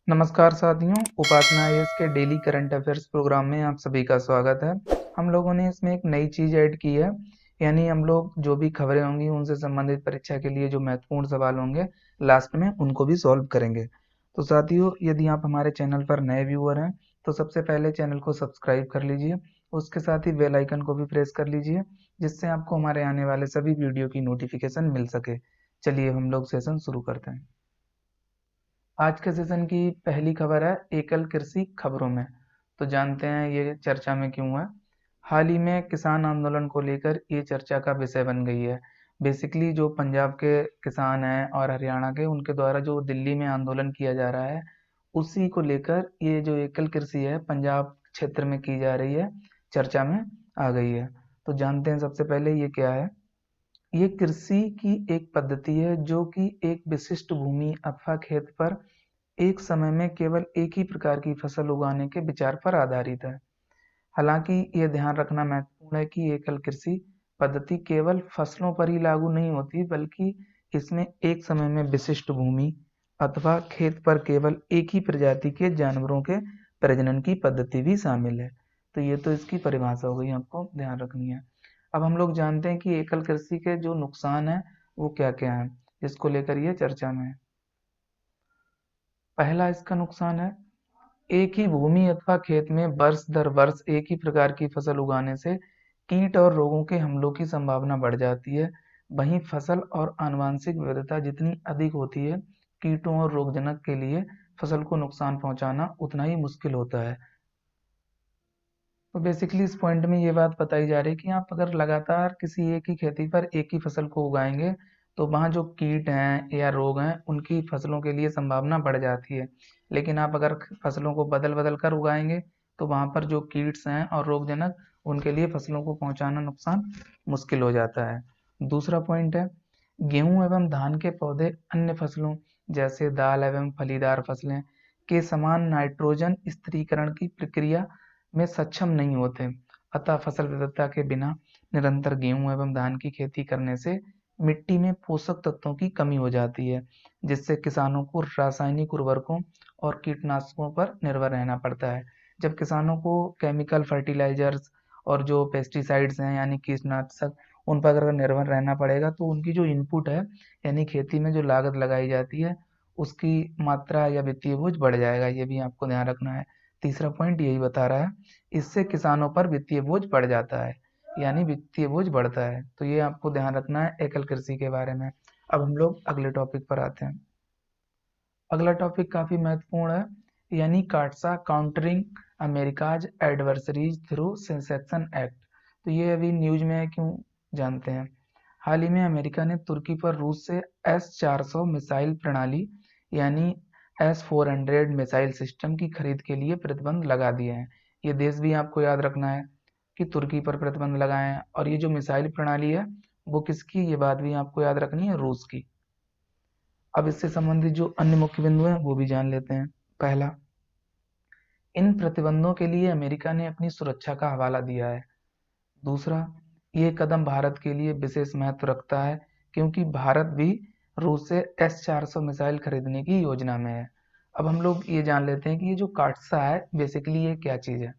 नमस्कार साथियों, उपासना आईएएस के डेली करंट अफेयर्स प्रोग्राम में आप सभी का स्वागत है। हम लोगों ने इसमें एक नई चीज़ ऐड की है, यानी हम लोग जो भी खबरें होंगी उनसे संबंधित परीक्षा के लिए जो महत्वपूर्ण सवाल होंगे लास्ट में उनको भी सॉल्व करेंगे। तो साथियों, यदि आप हमारे चैनल पर नए व्यूअर हैं तो सबसे पहले चैनल को सब्सक्राइब कर लीजिए, उसके साथ ही बेल आइकन को भी प्रेस कर लीजिए, जिससे आपको हमारे आने वाले सभी वीडियो की नोटिफिकेशन मिल सके। चलिए हम लोग सेशन शुरू करते हैं। आज के सेशन की पहली खबर है एकल कृषि खबरों में। तो जानते हैं ये चर्चा में क्यों है। हाल ही में किसान आंदोलन को लेकर ये चर्चा का विषय बन गई है। बेसिकली जो पंजाब के किसान हैं और हरियाणा के, उनके द्वारा जो दिल्ली में आंदोलन किया जा रहा है, उसी को लेकर ये जो एकल कृषि है पंजाब क्षेत्र में की जा रही है, चर्चा में आ गई है। तो जानते हैं सबसे पहले ये क्या है। ये कृषि की एक पद्धति है जो कि एक विशिष्ट भूमि अथवा खेत पर एक समय में केवल एक ही प्रकार की फसल उगाने के विचार पर आधारित है। हालांकि यह ध्यान रखना महत्वपूर्ण है कि एकल कृषि पद्धति केवल फसलों पर ही लागू नहीं होती, बल्कि इसमें एक समय में विशिष्ट भूमि अथवा खेत पर केवल एक ही प्रजाति के जानवरों के प्रजनन की पद्धति भी शामिल है। तो ये तो इसकी परिभाषा हो गई, आपको ध्यान रखनी है। अब हम लोग जानते हैं कि एकल कृषि के जो नुकसान है वो क्या क्या है, जिसको लेकर ये चर्चा में है। पहला इसका नुकसान है, एक ही भूमि अथवा खेत में वर्ष दर वर्ष एक ही प्रकार की फसल उगाने से कीट और रोगों के हमलों की संभावना बढ़ जाती है। वहीं फसल और आनुवंशिक विविधता जितनी अधिक होती है, कीटों और रोगजनक के लिए फसल को नुकसान पहुंचाना उतना ही मुश्किल होता है। तो बेसिकली इस पॉइंट में ये बात बताई जा रही है कि आप अगर लगातार किसी एक ही खेती पर एक ही फसल को उगाएंगे तो वहाँ जो कीट हैं या रोग हैं उनकी फसलों के लिए संभावना बढ़ जाती है। लेकिन आप अगर फसलों को बदल बदल कर उगाएंगे तो वहाँ पर जो कीट्स हैं और रोगजनक, उनके लिए फसलों को पहुँचाना नुकसान मुश्किल हो जाता है। दूसरा पॉइंट है, गेहूं एवं धान के पौधे अन्य फसलों जैसे दाल एवं फलीदार फसलें के समान नाइट्रोजन स्थिरीकरण की प्रक्रिया में सक्षम नहीं होते। अतः फसल विविधता के बिना निरंतर गेहूं एवं धान की खेती करने से मिट्टी में पोषक तत्वों की कमी हो जाती है, जिससे किसानों को रासायनिक उर्वरकों और कीटनाशकों पर निर्भर रहना पड़ता है। जब किसानों को केमिकल फर्टिलाइजर्स और जो पेस्टिसाइड्स हैं यानी कीटनाशक, उन पर अगर निर्भर रहना पड़ेगा तो उनकी जो इनपुट है यानी खेती में जो लागत लगाई जाती है उसकी मात्रा या वित्तीय बोझ बढ़ जाएगा। ये भी आपको ध्यान रखना है। तीसरा पॉइंट यही बता रहा है, इससे किसानों पर वित्तीय बोझ बढ़ जाता है, यानी वित्तीय बोझ बढ़ता है। तो ये आपको ध्यान रखना है एकल कृषि के बारे में। अब हम लोग अगले टॉपिक पर आते हैं। अगला टॉपिक काफी महत्वपूर्ण है, यानी CAATSA countering America's adversaries through sanctions act. तो ये अभी न्यूज में है, क्यों जानते हैं। हाल ही में अमेरिका ने तुर्की पर रूस से S-400 मिसाइल प्रणाली यानी S-400 मिसाइल सिस्टम की खरीद के लिए प्रतिबंध लगा दिए हैं। ये देश भी आपको याद रखना है कि तुर्की पर प्रतिबंध लगाए हैं, और ये जो मिसाइल प्रणाली है वो किसकी, ये बात भी आपको याद रखनी है, रूस की। अब इससे संबंधित जो अन्य मुख्य बिंदु हैं वो भी जान लेते हैं। पहला, इन प्रतिबंधों के लिए अमेरिका ने अपनी सुरक्षा का हवाला दिया है। दूसरा, ये कदम भारत के लिए विशेष महत्व रखता है क्योंकि भारत भी रूस से S-400 मिसाइल खरीदने की योजना में है। अब हम लोग ये जान लेते हैं कि ये जो काटसा है बेसिकली ये क्या चीज़ है।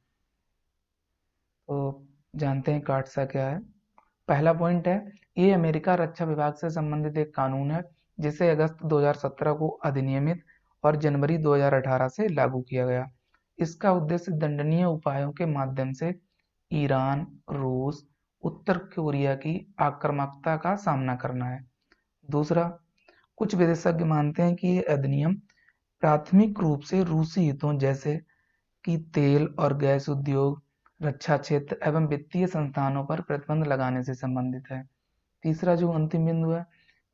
तो जानते हैं काटसा क्या है। पहला पॉइंट है, ये अमेरिका रक्षा विभाग से संबंधित एक कानून है जिसे अगस्त 2017 को अधिनियमित और जनवरी 2018 से लागू किया गया। इसका उद्देश्य दंडनीय उपायों के माध्यम से ईरान, रूस, उत्तर कोरिया की आक्रामकता का सामना करना है। दूसरा, कुछ विशेषज्ञ मानते हैं कि ये अधिनियम प्राथमिक रूप से रूसी हितों जैसे कि तेल और गैस उद्योग, रक्षा क्षेत्र एवं वित्तीय संस्थानों पर प्रतिबंध लगाने से संबंधित है। तीसरा जो अंतिम बिंदु है,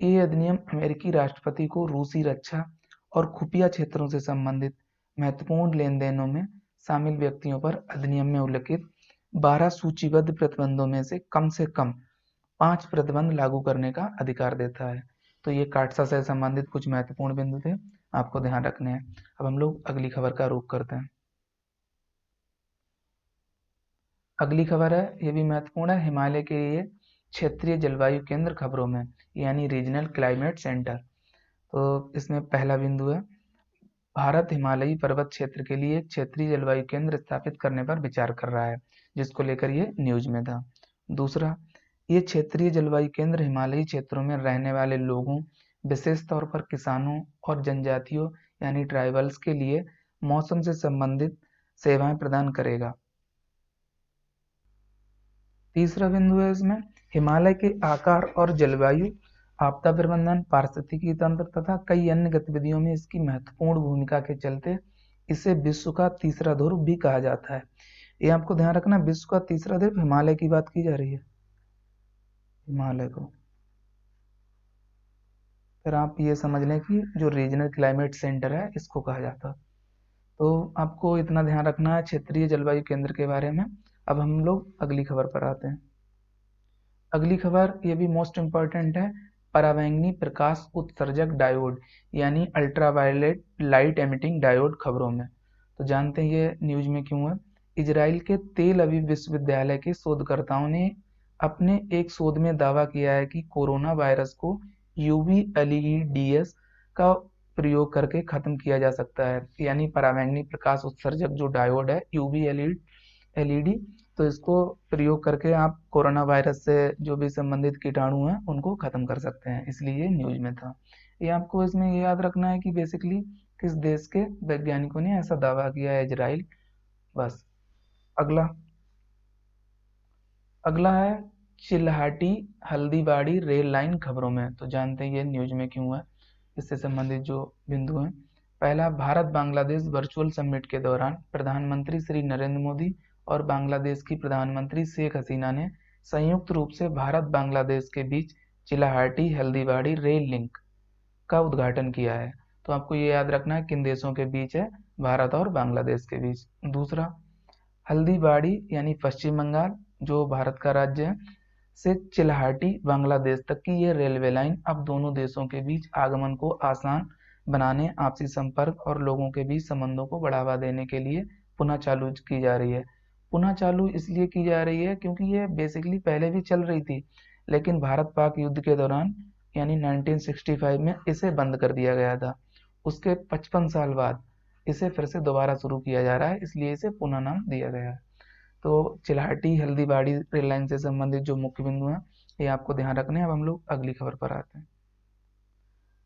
ये अधिनियम अमेरिकी राष्ट्रपति को रूसी रक्षा और खुफिया क्षेत्रों से संबंधित महत्वपूर्ण लेन देनों में शामिल व्यक्तियों पर अधिनियम में उल्लिखित 12 सूचीबद्ध प्रतिबंधों में से कम 5 प्रतिबंध लागू करने का अधिकार देता है। तो ये काटसा से संबंधित कुछ महत्वपूर्ण बिंदु थे, आपको ध्यान रखने हैं। अब हम लोग अगली खबर का रुख करते हैं। अगली खबर है, ये भी महत्वपूर्ण है, हिमालय के लिए क्षेत्रीय जलवायु केंद्र खबरों में यानी रीजनल क्लाइमेट सेंटर। तो इसमें पहला बिंदु है, भारत हिमालयी पर्वत क्षेत्र के लिए एक क्षेत्रीय जलवायु केंद्र स्थापित करने पर विचार कर रहा है, जिसको लेकर ये न्यूज में था। दूसरा, ये क्षेत्रीय जलवायु केंद्र हिमालयी क्षेत्रों में रहने वाले लोगों, विशेष तौर पर किसानों और जनजातियों यानी ट्राइबल्स के लिए मौसम से संबंधित सेवाएं प्रदान करेगा। तीसरा बिंदु है इसमें, हिमालय के आकार और जलवायु, आपदा प्रबंधन, पारिस्थितिकी तंत्र तथा कई अन्य गतिविधियों में इसकी महत्वपूर्ण भूमिका के चलते इसे विश्व का तीसरा ध्रुव भी कहा जाता है। ये आपको ध्यान रखना, विश्व का तीसरा ध्रुव हिमालय की बात की जा रही है, हिमालय को। फिर आप ये समझ लें कि जो रीजनल क्लाइमेट सेंटर है इसको कहा जाता है। तो आपको इतना ध्यान रखना है क्षेत्रीय जलवायु केंद्र के बारे में। अब हम लोग अगली खबर पर आते हैं। अगली खबर ये भी मोस्ट इम्पॉर्टेंट है, पराबैंगनी प्रकाश उत्सर्जक डायोड यानी अल्ट्रावायलेट लाइट एमिटिंग डायोड खबरों में। तो जानते हैं ये न्यूज में क्यों है। इजराइल के तेल अवीव विश्वविद्यालय के शोधकर्ताओं ने अपने एक शोध में दावा किया है कि कोरोना वायरस को यूवी एलईडीएस का प्रयोग करके खत्म किया जा सकता है, यानी पराबैंगनी प्रकाश उत्सर्जक जो डायोड है यूवी एलईडी, तो इसको प्रयोग करके आप कोरोना वायरस से जो भी संबंधित कीटाणु हैं उनको खत्म कर सकते हैं, इसलिए ये न्यूज में था। ये आपको इसमें ये याद रखना है कि बेसिकली किस देश के वैज्ञानिकों ने ऐसा दावा किया है, इजराइल। बस। अगला अगला है चिल्हाटी हल्दीबाड़ी रेल लाइन खबरों में। तो जानते हैं ये न्यूज में क्यों है, इससे संबंधित जो बिंदु हैं। पहला, भारत बांग्लादेश वर्चुअल समिट के दौरान प्रधानमंत्री श्री नरेंद्र मोदी और बांग्लादेश की प्रधानमंत्री शेख हसीना ने संयुक्त रूप से भारत बांग्लादेश के बीच चिल्हाटी हल्दीबाड़ी रेल लिंक का उद्घाटन किया है। तो आपको ये याद रखना है किन देशों के बीच है, भारत और बांग्लादेश के बीच। दूसरा, हल्दीबाड़ी यानी पश्चिम बंगाल जो भारत का राज्य है से चिल्हाटी बांग्लादेश तक की ये रेलवे लाइन अब दोनों देशों के बीच आगमन को आसान बनाने, आपसी संपर्क और लोगों के बीच संबंधों को बढ़ावा देने के लिए पुनः चालू की जा रही है। पुनः चालू इसलिए की जा रही है क्योंकि ये बेसिकली पहले भी चल रही थी, लेकिन भारत पाक युद्ध के दौरान यानी 1965 में इसे बंद कर दिया गया था। उसके 55 साल बाद इसे फिर से दोबारा शुरू किया जा रहा है, इसलिए इसे पुनः नाम दिया गया है। तो चिल्हाटी हल्दीबाड़ी रेल लाइन से संबंधित जो मुख्य बिंदु हैं ये आपको ध्यान रखने हैं। अब हम लोग अगली खबर पर आते हैं।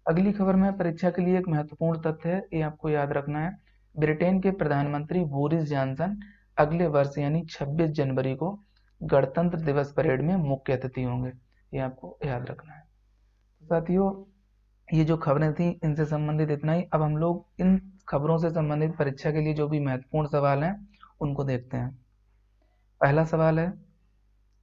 अगली खबर में परीक्षा के लिए एक महत्वपूर्ण तथ्य है, ये आपको याद रखना है। ब्रिटेन के प्रधानमंत्री बोरिस जॉनसन अगले वर्ष यानी 26 जनवरी को गणतंत्र दिवस परेड में मुख्य अतिथि होंगे, ये आपको याद रखना है। तो साथियों, ये जो खबरें थी इनसे संबंधित इतना ही। अब हम लोग इन खबरों से संबंधित परीक्षा के लिए जो भी महत्वपूर्ण सवाल हैं उनको देखते हैं। पहला सवाल है,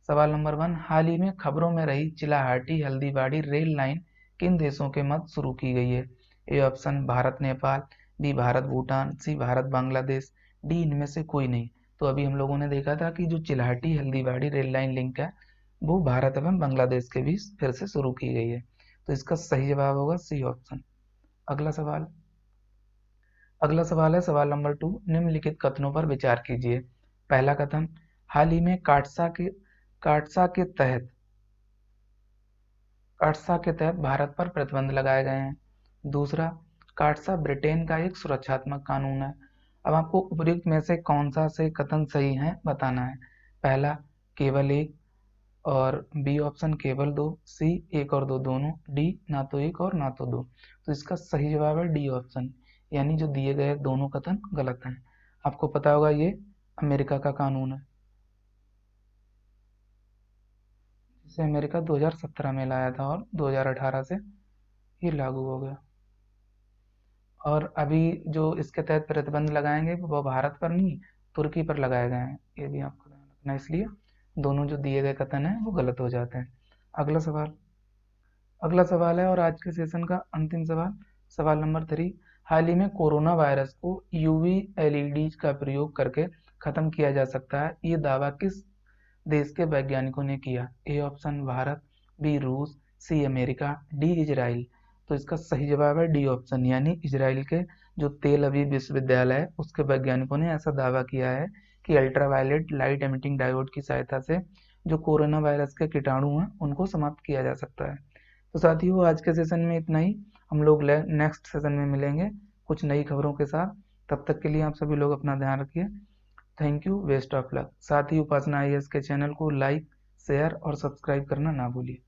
सवाल नंबर 1, हाल ही में खबरों में रही चिल्हाटी हल्दीबाड़ी रेल लाइन किन देशों के मध्य शुरू की गई है? A option Bharat Nepal, B Bharat Bhutan, C Bharat Bangladesh, D इनमें से कोई नहीं। तो अभी हम लोगों ने देखा था कि जो Chilahati Haldibari rail line link है वो भारत एवं बांग्लादेश के बीच फिर से शुरू की गई है, तो इसका सही जवाब होगा सी ऑप्शन। अगला सवाल है सवाल नंबर 2, निम्नलिखित कथनों पर विचार कीजिए। पहला कथन, हाल ही में काटसा के तहत भारत पर प्रतिबंध लगाए गए हैं। दूसरा, काटसा ब्रिटेन का एक सुरक्षात्मक कानून है। अब आपको उपयुक्त में से कौन सा से कथन सही है बताना है। पहला, केवल एक, और बी ऑप्शन केवल दो, सी एक और दो दोनों, डी ना तो एक और ना तो दो। तो इसका सही जवाब है डी ऑप्शन, यानी जो दिए गए दोनों कथन गलत हैं। आपको पता होगा ये अमेरिका का कानून है, जिसे अमेरिका 2017 में लाया था और 2018 से ये लागू हो गया। और अभी जो इसके तहत प्रतिबंध लगाएंगे वो भारत पर नहीं, तुर्की पर लगाए गए हैं, ये भी आपको ध्यान रखना है। इसलिए दोनों जो दिए गए कथन हैं वो गलत हो जाते हैं। अगला सवाल है और आज के सेशन का अंतिम सवाल, सवाल नंबर 3, हाल ही में कोरोना वायरस को यूवी एलईडी का प्रयोग करके खत्म किया जा सकता है, ये दावा किस देश के वैज्ञानिकों ने किया? ए ऑप्शन भारत, बी रूस, सी अमेरिका, डी इजराइल। तो इसका सही जवाब है डी ऑप्शन, यानी इजराइल के जो तेल अवीव विश्वविद्यालय है उसके वैज्ञानिकों ने ऐसा दावा किया है कि अल्ट्रावायलेट लाइट एमिटिंग डायोड की सहायता से जो कोरोना वायरस के कीटाणु हैं उनको समाप्त किया जा सकता है। तो साथियों, आज के सेशन में इतना ही। हम लोग नेक्स्ट सेशन में मिलेंगे। कुछ नई खबरों के साथ। तब तक के लिए आप सभी लोग अपना ध्यान रखिए। Thank you, best of luck. साथ ही उपासना आईएएस के चैनल को लाइक, शेयर और सब्सक्राइब करना ना भूलिए।